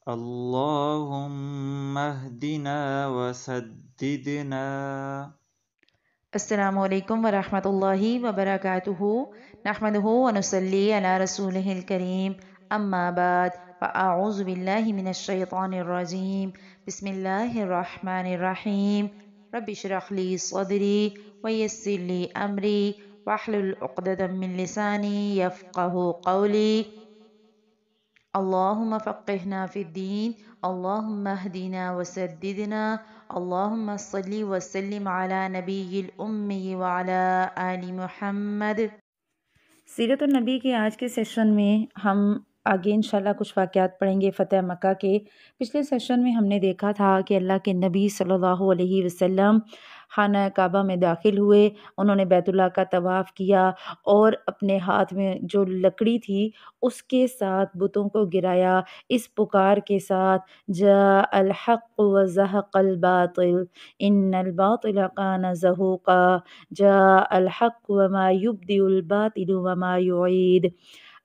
اللهم اهدنا وسددنا. السلام علیکم ورحمۃ اللہ وبرکاتہ نحمدہ ونصلی علی رسولہ الکریم اما بعد فاعوذ باللہ من الشیطان الرجیم بسم اللہ الرحمن الرحیم رب اشرح لی صدری ویسر لی امری واحلل عقدۃ من لسانی یفقہوا قولی اللہم فقہنا فی الدین اللہم اہدنا وسددنا اللہم صلی وسلم علی نبی الامی وعلی آل محمد۔ سیرت النبی کے آج کے سیشن میں ہم آگے انشاءاللہ کچھ واقعات پڑھیں گے فتح مکہ کے۔ پچھلے سیشن میں ہم نے دیکھا تھا کہ اللہ کے نبی صلی اللہ علیہ وسلم خانہ کعبہ میں داخل ہوئے، انہوں نے بیت اللہ کا طواف کیا اور اپنے ہاتھ میں جو لکڑی تھی اس کے ساتھ بتوں کو گرایا، اس پکار کے ساتھ جاء الحق وزہق الباطل ان الباطل کان زہوقا جاء الحق وما یبدئ الباطل وما یعید۔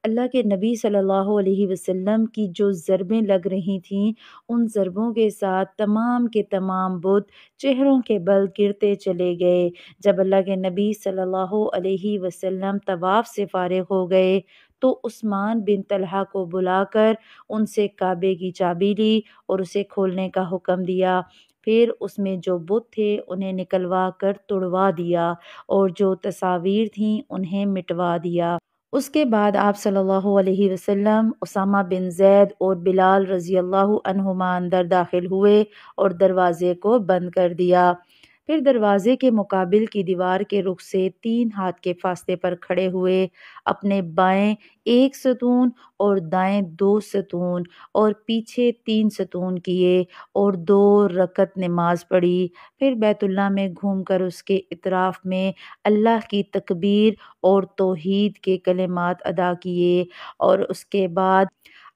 اللہ کے نبی صلی اللہ علیہ وسلم کی جو ضربیں لگ رہی تھیں ان ضربوں کے ساتھ تمام کے تمام بت چہروں کے بل گرتے چلے گئے۔ جب اللہ کے نبی صلی اللہ علیہ وسلم طواف سے فارغ ہو گئے تو عثمان بن طلحہ کو بلا کر ان سے کعبے کی چابی لی اور اسے کھولنے کا حکم دیا۔ پھر اس میں جو بت تھے انہیں نکلوا کر توڑوا دیا اور جو تصاویر تھیں انہیں مٹوا دیا۔ اس کے بعد آپ صلی اللہ علیہ وسلم اسامہ بن زید اور بلال رضی اللہ عنہما اندر داخل ہوئے اور دروازے کو بند کر دیا۔ پھر دروازے کے مقابل کی دیوار کے رخ سے 3 ہاتھ کے فاصلے پر کھڑے ہوئے، اپنے بائیں 1 ستون اور دائیں 2 ستون اور پیچھے 3 ستون کیے اور 2 رکعت نماز پڑھی۔ پھر بیت اللہ میں گھوم کر اس کے اطراف میں اللہ کی تکبیر اور توحید کے کلمات ادا کیے اور اس کے بعد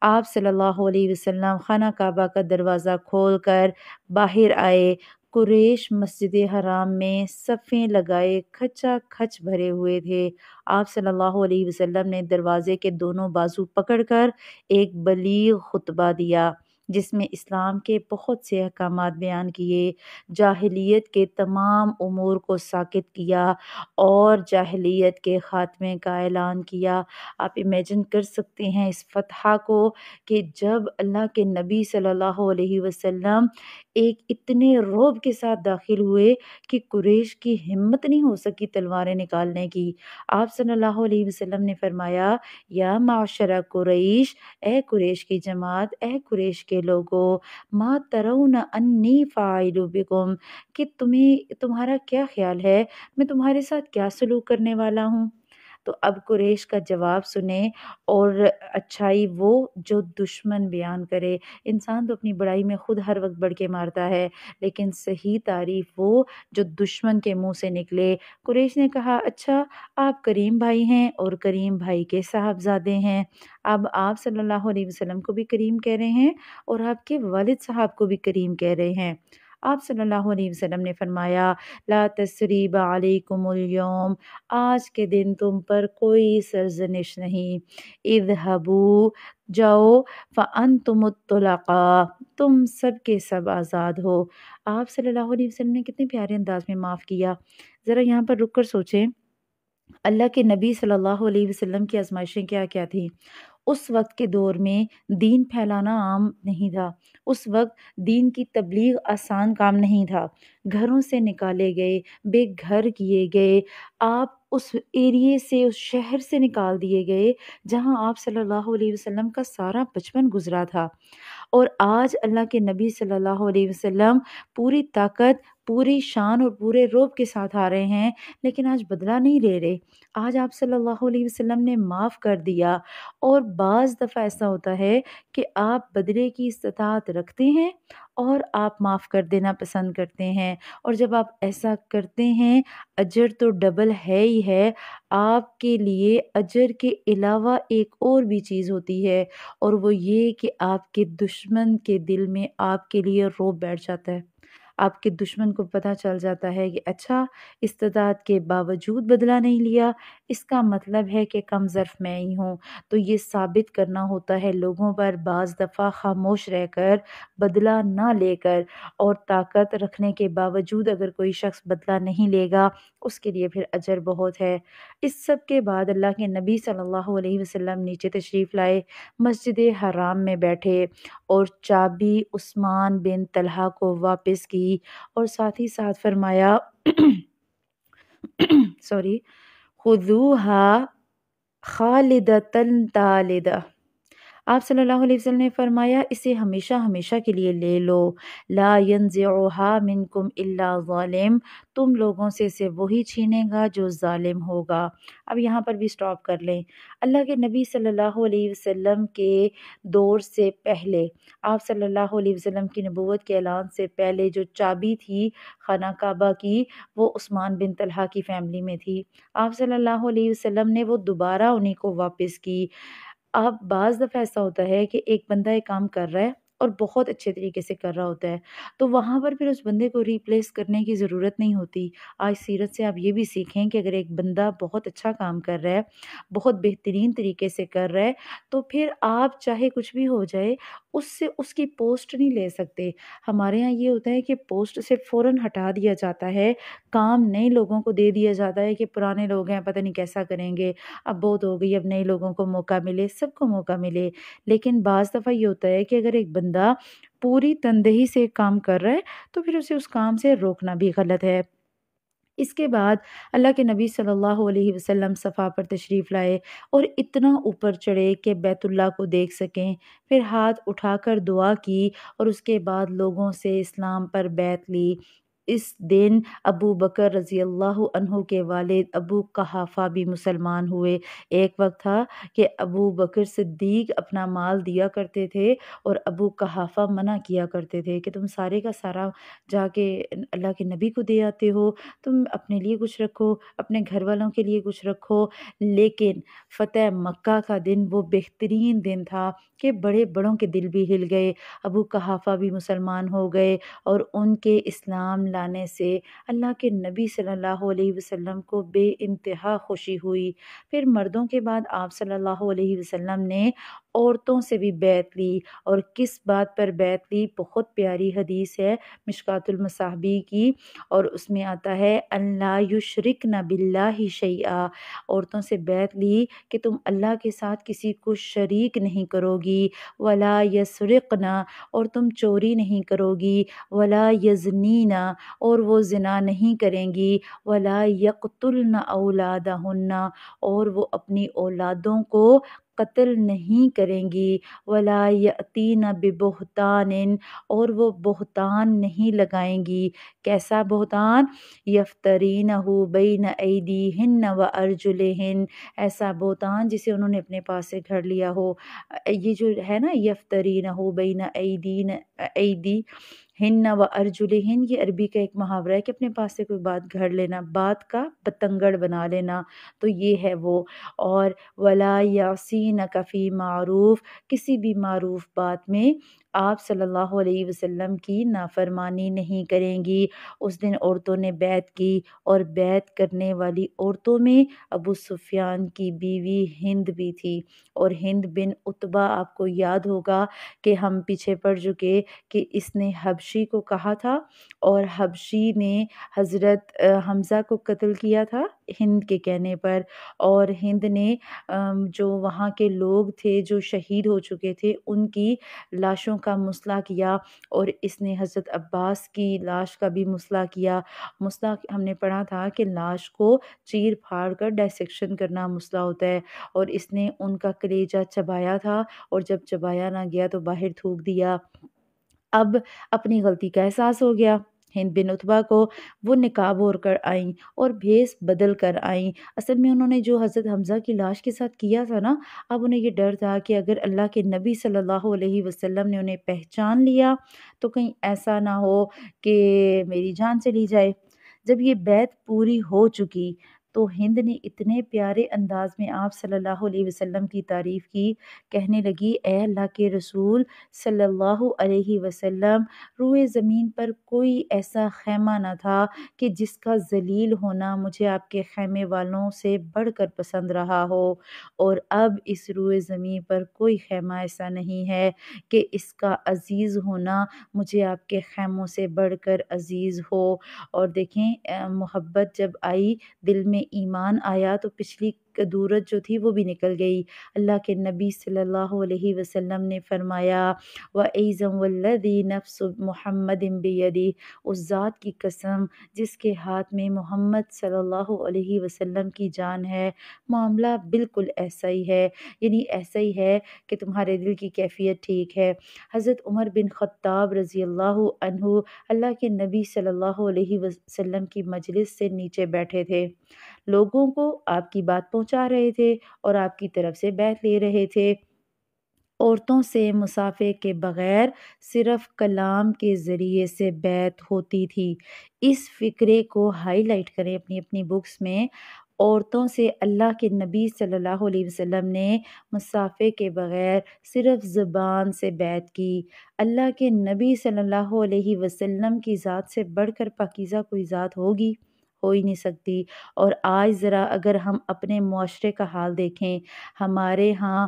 آپ صلی اللہ علیہ وسلم خانہ کعبہ کا دروازہ کھول کر باہر آئے۔ قریش مسجد حرام میں صفیں لگائے کھچا کھچ بھرے ہوئے تھے۔ آپ صلی اللہ علیہ وسلم نے دروازے کے دونوں بازو پکڑ کر ایک بلیغ خطبہ دیا جس میں اسلام کے بہت سے احکامات بیان کیے، جاہلیت کے تمام امور کو ساکت کیا اور جاہلیت کے خاتمے کا اعلان کیا۔ آپ امیجن کر سکتے ہیں اس فتح کو کہ جب اللہ کے نبی صلی اللہ علیہ وسلم ایک اتنے رعب کے ساتھ داخل ہوئے کہ قریش کی ہمت نہیں ہو سکی تلواریں نکالنے کی۔ آپ صلی اللہ علیہ وسلم نے فرمایا یا معشر قریش، اے قریش کی جماعت، اے قریش کے لوگو، ما ترون انی فاعل بکم، کہ تمہارا کیا خیال ہے میں تمہارے ساتھ کیا سلوک کرنے والا ہوں۔ تو اب قریش کا جواب سنیں، اور اچھائی وہ جو دشمن بیان کرے۔ انسان تو اپنی بڑائی میں خود ہر وقت بڑھ کے مارتا ہے، لیکن صحیح تعریف وہ جو دشمن کے منہ سے نکلے۔ قریش نے کہا اچھا آپ کریم بھائی ہیں اور کریم بھائی کے صاحبزادے ہیں، اب آپ صلی اللہ علیہ وسلم کو بھی کریم کہہ رہے ہیں اور آپ کے والد صاحب کو بھی کریم کہہ رہے ہیں۔ آپ صلی اللہ علیہ وسلم نے فرمایا لا تثریب علیکم اليوم، آج کے دن تم پر کوئی سرزنش نہیں، اذهبوا، جاؤ، فانتم الطلقاء، تم سب کے سب آزاد ہو۔ آپ صلی اللہ علیہ وسلم نے کتنے پیارے انداز میں معاف کیا۔ ذرا یہاں پر رک کر سوچیں، اللہ کے نبی صلی اللہ علیہ وسلم کی آزمائشیں کیا کیا تھیں۔ اس وقت کے دور میں دین پھیلانا عام نہیں تھا، اس وقت دین کی تبلیغ آسان کام نہیں تھا، گھروں سے نکالے گئے، بے گھر کیے گئے، آپ اس ایریے سے، اس شہر سے نکال دیے گئے جہاں آپ صلی اللہ علیہ وسلم کا سارا بچپن گزرا تھا، اور آج اللہ کے نبی صلی اللہ علیہ وسلم پوری طاقت، پوری شان اور پورے رعب کے ساتھ آ رہے ہیں، لیکن آج بدلہ نہیں لے رہے۔ آج آپ صلی اللہ علیہ وسلم نے معاف کر دیا، اور بعض دفعہ ایسا ہوتا ہے کہ آپ بدلے کی استطاعت رکھتے ہیں اور آپ معاف کر دینا پسند کرتے ہیں، اور جب آپ ایسا کرتے ہیں اجر تو ڈبل ہے ہی ہے، آپ کے لیے اجر کے علاوہ ایک اور بھی چیز ہوتی ہے، اور وہ یہ کہ آپ کے دشمن کے دل میں آپ کے لیے رعب بیٹھ جاتا ہے۔ آپ کے دشمن کو پتہ چل جاتا ہے کہ اچھا استطاعت کے باوجود بدلہ نہیں لیا، اس کا مطلب ہے کہ کم ظرف میں ہی ہوں۔ تو یہ ثابت کرنا ہوتا ہے لوگوں پر بعض دفعہ خاموش رہ کر، بدلہ نہ لے کر، اور طاقت رکھنے کے باوجود اگر کوئی شخص بدلہ نہیں لے گا اس کے لیے پھر اجر بہت ہے۔ اس سب کے بعد اللہ کے نبی صلی اللہ علیہ وسلم نیچے تشریف لائے، مسجد حرام میں بیٹھے اور چابی عثمان بن طلحہ کو واپس کی، اور ساتھ ہی ساتھ فرمایا سوری خذوها خالدتن طالدہ۔ آپ صلی اللہ علیہ وسلم نے فرمایا اسے ہمیشہ ہمیشہ کے لیے لے لو، لا ینزعها منکم الا ظالم، تم لوگوں سے اسے وہی چھینے گا جو ظالم ہوگا۔ اب یہاں پر بھی سٹاپ کر لیں۔ اللہ کے نبی صلی اللہ علیہ وسلم کے دور سے پہلے، آپ صلی اللہ علیہ وسلم کی نبوت کے اعلان سے پہلے جو چابی تھی خانہ کعبہ کی وہ عثمان بن طلحہ کی فیملی میں تھی۔ آپ صلی اللہ علیہ وسلم نے وہ دوبارہ انہیں کو واپس کی۔ اب بعض دفعہ ایسا ہوتا ہے کہ ایک بندہ ایک کام کر رہا ہے اور بہت اچھے طریقے سے کر رہا ہوتا ہے، تو وہاں پر پھر اس بندے کو ریپلیس کرنے کی ضرورت نہیں ہوتی۔ آج سیرت سے آپ یہ بھی سیکھیں کہ اگر ایک بندہ بہت اچھا کام کر رہا ہے، بہت بہترین طریقے سے کر رہا ہے، تو پھر آپ چاہے کچھ بھی ہو جائے اس سے اس کی پوسٹ نہیں لے سکتے۔ ہمارے ہاں یہ ہوتا ہے کہ پوسٹ سے فوراً ہٹا دیا جاتا ہے، کام نئے لوگوں کو دے دیا جاتا ہے کہ پرانے لوگ ہیں پتہ نہیں کیسا کریں گے، اب بہت ہو گئی، اب نئے لوگوں کو موقع ملے، سب کو موقع ملے۔ لیکن بعض دفعہ یہ ہوتا ہے کہ اگر ایک بندہ پوری تندہی سے ایک کام کر رہا ہے تو پھر اسے اس کام سے روکنا بھی غلط ہے۔ اس کے بعد اللہ کے نبی صلی اللہ علیہ وسلم صفا پر تشریف لائے اور اتنا اوپر چڑھے کہ بیت اللہ کو دیکھ سکیں، پھر ہاتھ اٹھا کر دعا کی اور اس کے بعد لوگوں سے اسلام پر بیعت لی۔ اس دن ابو بکر رضی اللہ عنہ کے والد ابو قحافہ بھی مسلمان ہوئے۔ ایک وقت تھا کہ ابو بکر صدیق اپنا مال دیا کرتے تھے اور ابو قحافہ منع کیا کرتے تھے کہ تم سارے کا سارا جا کے اللہ کے نبی کو دے آتے ہو، تم اپنے لیے کچھ رکھو، اپنے گھر والوں کے لیے کچھ رکھو۔ لیکن فتح مکہ کا دن وہ بہترین دن تھا کہ بڑے بڑوں کے دل بھی ہل گئے، ابو قحافہ بھی مسلمان ہو گئے، اور ان کے اسلام لانے سے اللہ کے نبی صلی اللہ علیہ وسلم کو بے انتہا خوشی ہوئی۔ پھر مردوں کے بعد آپ صلی اللہ علیہ وسلم نے عورتوں سے بھی بیعت لی، اور کس بات پر بیعت لی؟ بہت پیاری حدیث ہے مشکوٰۃ المصابیح کی، اور اس میں آتا ہے اللہ یشرکن باللہ شیئا، عورتوں سے بیعت لی کہ تم اللہ کے ساتھ کسی کو شریک نہیں کرو گی، ولا یسرقن، اور تم چوری نہیں کرو گی، ولا یزنین، اور وہ زنا نہیں کریں گی، ولا یقتلن اولادہن، اور وہ اپنی اولادوں کو قتل نہیں کریں گی، ولا یأتین ببہتان، اور وہ بہتان نہیں لگائیں گی۔ کیسا بہتان؟ یفترینہ بین ایدیہن و ارجلہن، ایسا بہتان جسے انہوں نے اپنے پاس سے گھڑ لیا ہو۔ یہ جو ہے نا یفترینہ بین ایدیہن و ارجلہن، یہ عربی کا ایک محاورہ ہے کہ اپنے پاس سے کوئی بات گھڑ لینا، بات کا بتنگڑ بنا لینا، تو یہ ہے وہ۔ اور ولا یعصینک فی معروف، کسی بھی معروف بات میں آپ صلی اللہ علیہ وسلم کی نافرمانی نہیں کریں گی۔ اس دن عورتوں نے بیعت کی، اور بیعت کرنے والی عورتوں میں ابو سفیان کی بیوی ہند بھی تھی، اور ہند بن عتبہ، آپ کو یاد ہوگا کہ ہم پیچھے پڑ چکے کہ اس نے حبشی کو کہا تھا، اور حبشی نے حضرت حمزہ کو قتل کیا تھا ہند کے کہنے پر، اور ہند نے جو وہاں کے لوگ تھے جو شہید ہو چکے تھے ان کی لاشوں کا مسئلہ کیا، اور اس نے حضرت عباس کی لاش کا بھی مسئلہ کیا۔ مسئلہ ہم نے پڑھا تھا کہ لاش کو چیر پھاڑ کر ڈائسیکشن کرنا مسئلہ ہوتا ہے، اور اس نے ان کا کلیجہ چبایا تھا، اور جب چبایا نہ گیا تو باہر تھوک دیا۔ اب اپنی غلطی کا احساس ہو گیا ہند بن عتبہ کو، وہ نقاب اوڑھ کر آئیں اور بھیس بدل کر آئیں۔ اصل میں انہوں نے جو حضرت حمزہ کی لاش کے ساتھ کیا تھا نا، اب انہیں یہ ڈر تھا کہ اگر اللہ کے نبی صلی اللہ علیہ وسلم نے انہیں پہچان لیا تو کہیں ایسا نہ ہو کہ میری جان چلی جائے۔ جب یہ بیعت پوری ہو چکی تو ہند نے اتنے پیارے انداز میں آپ صلی اللہ علیہ وسلم کی تعریف کی، کہنے لگی اے اللہ کے رسول صلی اللہ علیہ وسلم، روئے زمین پر کوئی ایسا خیمہ نہ تھا کہ جس کا ذلیل ہونا مجھے آپ کے خیمے والوں سے بڑھ کر پسند رہا ہو، اور اب اس روئے زمین پر کوئی خیمہ ایسا نہیں ہے کہ اس کا عزیز ہونا مجھے آپ کے خیموں سے بڑھ کر عزیز ہو۔ اور دیکھیں محبت جب آئی، دل میں ایمان آیا تو پچھلی کدورت جو تھی وہ بھی نکل گئی۔ اللہ کے نبی صلی اللہ علیہ وسلم نے فرمایا وَأَيْزَمْ وَالَّذِي نَفْسُ مُحَمَّدٍ بِيَدِهِ، اس ذات کی قسم جس کے ہاتھ میں محمد صلی اللہ علیہ وسلم کی جان ہے، معاملہ بالکل ایسا ہی ہے، یعنی ایسا ہی ہے کہ تمہارے دل کی کیفیت ٹھیک ہے۔ حضرت عمر بن خطاب رضی اللہ عنہ اللہ کے نبی صلی اللہ علیہ وسلم کی مجلس سے نیچے بیٹھے تھے، لوگوں کو آپ کی بات پہنچا رہے تھے اور آپ کی طرف سے بیعت لے رہے تھے۔ عورتوں سے مصافحے کے بغیر صرف کلام کے ذریعے سے بیعت ہوتی تھی۔ اس فقرے کو ہائی لائٹ کریں اپنی اپنی بکس میں۔ عورتوں سے اللہ کے نبی صلی اللہ علیہ وسلم نے مصافحے کے بغیر صرف زبان سے بیعت کی۔ اللہ کے نبی صلی اللہ علیہ وسلم کی ذات سے بڑھ کر پاکیزہ کوئی ذات ہوگی؟ ہو ہی نہیں سکتی۔ اور آج ذرا اگر ہم اپنے معاشرے کا حال دیکھیں، ہمارے ہاں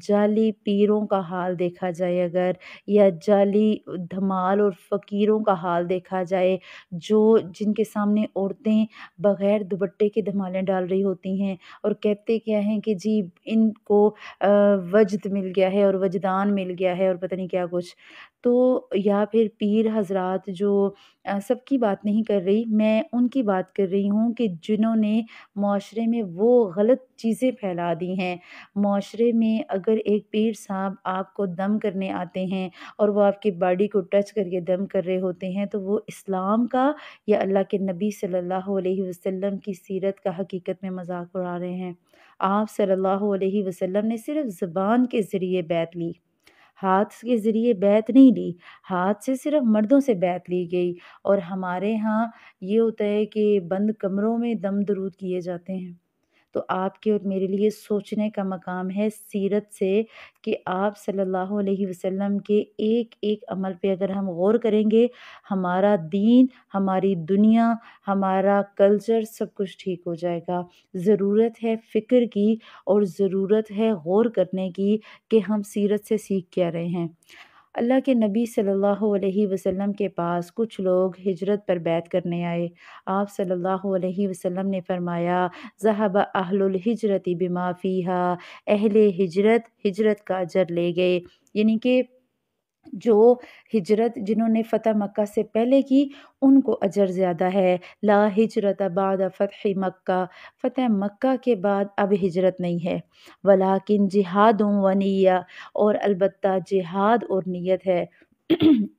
جعلی پیروں کا حال دیکھا جائے اگر، یا جعلی دھمال اور فقیروں کا حال دیکھا جائے، جن کے سامنے عورتیں بغیر دوپٹے کے دھمالیں ڈال رہی ہوتی ہیں اور کہتے کیا ہیں کہ جی ان کو وجد مل گیا ہے اور وجدان مل گیا ہے اور پتہ نہیں کیا کچھ، تو یا پھر پیر حضرات جو سب کی بات نہیں کر رہی، میں ان کی بات کر رہی ہوں کہ جنہوں نے معاشرے میں وہ غلط چیزیں پھیلا دی ہیں۔ معاشرے میں اگر ایک پیر صاحب آپ کو دم کرنے آتے ہیں اور وہ آپ کی باڈی کو ٹچ کر کے دم کر رہے ہوتے ہیں تو وہ اسلام کا یا اللہ کے نبی صلی اللہ علیہ وسلم کی سیرت کا حقیقت میں مذاق اڑا رہے ہیں۔ آپ صلی اللہ علیہ وسلم نے صرف زبان کے ذریعے بیعت لی، ہاتھ کے ذریعے بیعت نہیں لی، ہاتھ سے صرف مردوں سے بیعت لی گئی۔ اور ہمارے ہاں یہ ہوتا ہے کہ بند کمروں میں دم درود کیے جاتے ہیں۔ تو آپ کے اور میرے لیے سوچنے کا مقام ہے سیرت سے کہ آپ صلی اللہ علیہ وسلم کے ایک ایک عمل پہ اگر ہم غور کریں گے، ہمارا دین، ہماری دنیا، ہمارا کلچر سب کچھ ٹھیک ہو جائے گا۔ ضرورت ہے فکر کی اور ضرورت ہے غور کرنے کی کہ ہم سیرت سے سیکھ کیا رہے ہیں۔ اللہ کے نبی صلی اللہ علیہ وسلم کے پاس کچھ لوگ ہجرت پر بیعت کرنے آئے۔ آپ صلی اللہ علیہ وسلم نے فرمایا ذہب اہل الحجرت بما فیہا، اہل ہجرت ہجرت کا اجر لے گئے، یعنی کہ جو ہجرت جنہوں نے فتح مکہ سے پہلے کی ان کو اجر زیادہ ہے۔ لا ہجرت بعد فتح مکہ، فتح مکہ کے بعد اب ہجرت نہیں ہے، ولیکن جہاد و نیہ، اور البتہ جہاد اور نیت ہے۔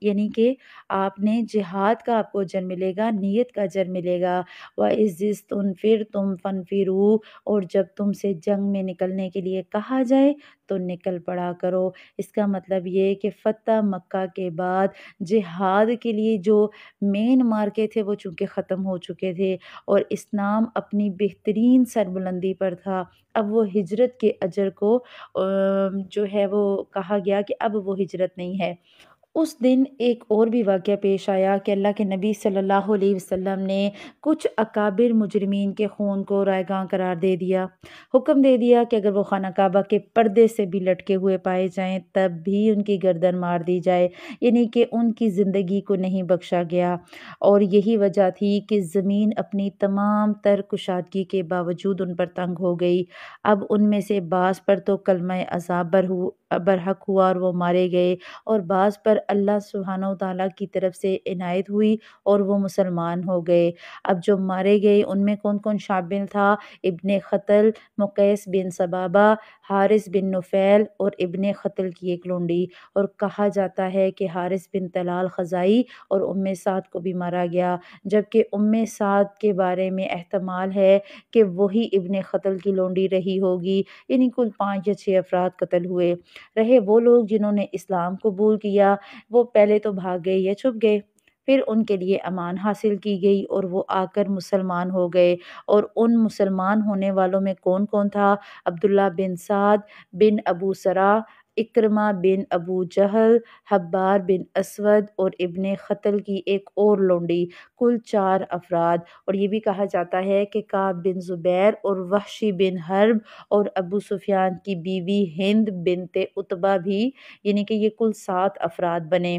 یعنی کہ آپ نے جہاد کا آپ کو اجر ملے گا، نیت کا اجر ملے گا۔ وَإِذِ اسْتُنْفِرْتُمْ فَانْفِرُوا، اور جب تم سے جنگ میں نکلنے کے لیے کہا جائے تو نکل پڑا کرو۔ اس کا مطلب یہ کہ فتح مکہ کے بعد جہاد کے لیے جو مین مارکے تھے وہ چونکہ ختم ہو چکے تھے اور اسلام اپنی بہترین سربلندی پر تھا۔ اب وہ ہجرت کے اجر کو جو ہے وہ کہا گیا کہ اب وہ ہجرت نہیں ہے۔ اس دن ایک اور بھی واقعہ پیش آیا کہ اللہ کے نبی صلی اللہ علیہ وسلم نے کچھ اکابر مجرمین کے خون کو رائیگاں قرار دے دیا، حکم دے دیا کہ اگر وہ خانہ کعبہ کے پردے سے بھی لٹکے ہوئے پائے جائیں تب بھی ان کی گردن مار دی جائے، یعنی کہ ان کی زندگی کو نہیں بخشا گیا۔ اور یہی وجہ تھی کہ زمین اپنی تمام تر کشادگی کے باوجود ان پر تنگ ہو گئی۔ اب ان میں سے بعض پر تو کلمہ عذاب برحق ہوا اور وہ مارے گئے، اور بعض پر اللہ سبحانہ و تعالیٰ کی طرف سے عنایت ہوئی اور وہ مسلمان ہو گئے۔ اب جو مارے گئے ان میں کون کون شامل تھا؟ ابن خطل، مقیس بن سبابہ، حارث بن نفیل اور ابن خطل کی ایک لونڈی، اور کہا جاتا ہے کہ حارث بن طلال خزائی اور سعد کو بھی مارا گیا، جبکہ سعد کے بارے میں احتمال ہے کہ وہی ابن خطل کی لونڈی رہی ہوگی، یعنی کل 5 یا 6 افراد قتل ہوئے۔ رہے وہ لوگ جنہوں نے اسلام قبول کیا، وہ پہلے تو بھاگ گئے یا چھپ گئے، پھر ان کے لیے امان حاصل کی گئی اور وہ آ کر مسلمان ہو گئے۔ اور ان مسلمان ہونے والوں میں کون کون تھا؟ عبداللہ بن سعد بن ابو سرا، اکرمہ بن ابو جہل، حبار بن اسود اور ابن خطل کی ایک اور لونڈی، کل 4 افراد۔ اور یہ بھی کہا جاتا ہے کہ کعب بن زبیر اور وحشی بن حرب اور ابو سفیان کی بیوی ہند بنت عتبہ بھی، یعنی کہ یہ کل 7 افراد بنے۔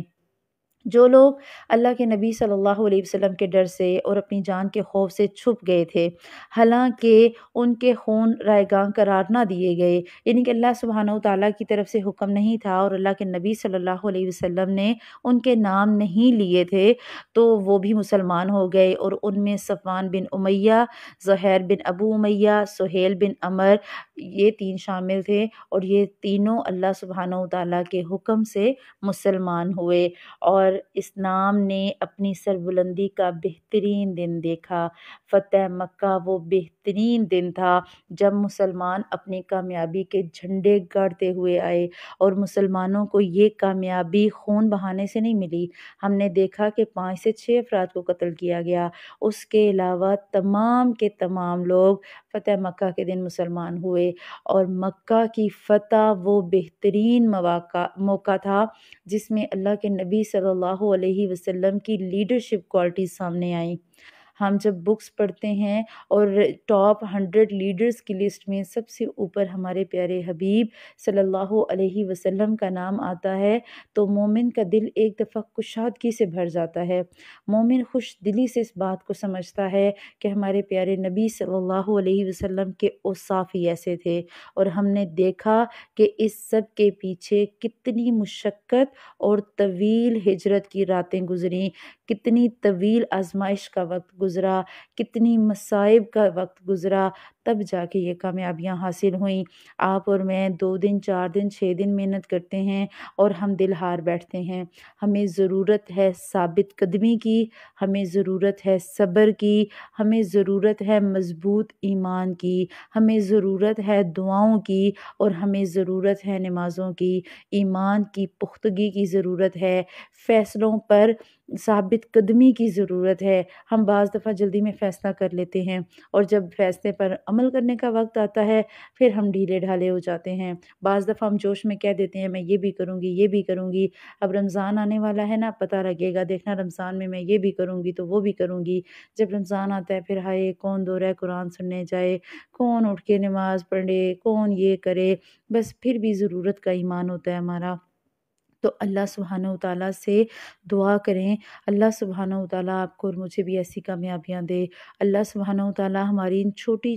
جو لوگ اللہ کے نبی صلی اللہ علیہ وسلم کے ڈر سے اور اپنی جان کے خوف سے چھپ گئے تھے، حالانکہ ان کے خون رائیگاں قرار نہ دیے گئے، یعنی کہ اللہ سبحانہ وتعالیٰ کی طرف سے حکم نہیں تھا اور اللہ کے نبی صلی اللہ علیہ وسلم نے ان کے نام نہیں لیے تھے، تو وہ بھی مسلمان ہو گئے۔ اور ان میں صفوان بن امیہ، زہیر بن ابو امیہ، سہیل بن عمر، یہ 3 شامل تھے، اور یہ تینوں اللہ سبحانہ وتعالیٰ کے حکم سے مسلمان ہوئے۔ اور اسلام نے اپنی سربلندی کا بہترین دن دیکھا۔ فتح مکہ وہ بہترین دن تھا جب مسلمان اپنی کامیابی کے جھنڈے گاڑتے ہوئے آئے، اور مسلمانوں کو یہ کامیابی خون بہانے سے نہیں ملی۔ ہم نے دیکھا کہ 5 سے 6 افراد کو قتل کیا گیا، اس کے علاوہ تمام کے تمام لوگ فتح مکہ کے دن مسلمان ہوئے۔ اور مکہ کی فتح وہ بہترین موقع تھا جس میں اللہ کے نبی صلی اللہ علیہ وسلم کی لیڈرشپ کوالٹیز سامنے آئیں۔ ہم جب بکس پڑھتے ہیں اور ٹاپ 100 لیڈرز کی لسٹ میں سب سے اوپر ہمارے پیارے حبیب صلی اللہ علیہ وسلم کا نام آتا ہے، تو مومن کا دل ایک دفعہ کشادگی سے بھر جاتا ہے۔ مومن خوش دلی سے اس بات کو سمجھتا ہے کہ ہمارے پیارے نبی صلی اللہ علیہ وسلم کے اوصاف ہی ایسے تھے، اور ہم نے دیکھا کہ اس سب کے پیچھے کتنی مشقت اور طویل ہجرت کی راتیں گزریں، کتنی طویل آزمائش کا وقت گزرا، کتنی مصائب کا وقت گزرا، تب جا کے یہ کامیابیاں حاصل ہوئیں۔ آپ اور میں 2 دن 4 دن 6 دن محنت کرتے ہیں اور ہم دل ہار بیٹھتے ہیں۔ ہمیں ضرورت ہے ثابت قدمی کی، ہمیں ضرورت ہے صبر کی، ہمیں ضرورت ہے مضبوط ایمان کی، ہمیں ضرورت ہے دعاؤں کی، اور ہمیں ضرورت ہے نمازوں کی، ایمان کی پختگی کی ضرورت ہے، فیصلوں پر ثابت قدمی کی ضرورت ہے۔ ہم بعض دفعہ جلدی میں فیصلہ کر لیتے ہیں، اور جب فیصلے پر عمل کرنے کا وقت آتا ہے پھر ہم ڈھیلے ڈھالے ہو جاتے ہیں۔ بعض دفعہ ہم جوش میں کہہ دیتے ہیں میں یہ بھی کروں گی، یہ بھی کروں گی، اب رمضان آنے والا ہے نا، پتہ لگے گا، دیکھنا رمضان میں یہ بھی کروں گی تو وہ بھی کروں گی۔ جب رمضان آتا ہے پھر ہائے کون دورہ قرآن سننے جائے، کون اٹھ کے نماز پڑھے، کون یہ کرے، بس پھر بھی ضرورت کا ایمان ہوتا ہے ہمارا۔ تو اللہ سبحانہ وتعالیٰ سے دعا کریں، اللہ سبحانہ وتعالیٰ آپ کو اور مجھے بھی ایسی کامیابیاں دے۔ اللہ سبحانہ وتعالیٰ ہماری ان چھوٹی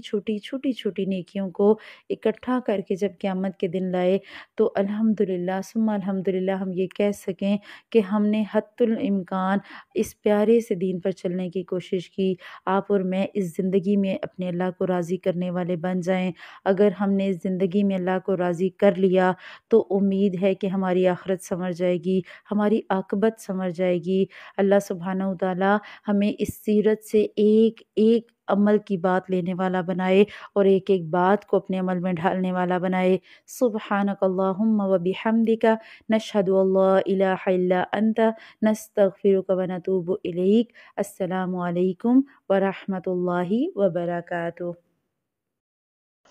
چھوٹی نیکیوں کو اکٹھا کر کے جب قیامت کے دن لائے تو الحمدللہ ثم الحمدللہ ہم یہ کہہ سکیں کہ ہم نے حتی الامکان اس پیارے سے دین پر چلنے کی کوشش کی۔ آپ اور میں اس زندگی میں اپنے اللہ کو راضی کرنے والے بن جائیں۔ اگر ہم نے اس زندگی میں اللہ کو راضی کر لیا تو امید ہے کہ ہماری آخرت سنور جائے گی، ہماری عاقبت سنور جائے گی۔ اللہ سبحانہ وتعالیٰ ہمیں اس سیرت سے ایک ایک عمل کی بات لینے والا بنائے اور ایک ایک بات کو اپنے عمل میں ڈھالنے والا بنائے۔ سبحانک اللہم و بحمدک، نشہد ان لا الہ الا انت، نستغفرک و نتوب الیک۔ السلام علیکم ورحمۃ اللہ وبرکاتہ۔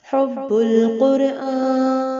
حب القرآن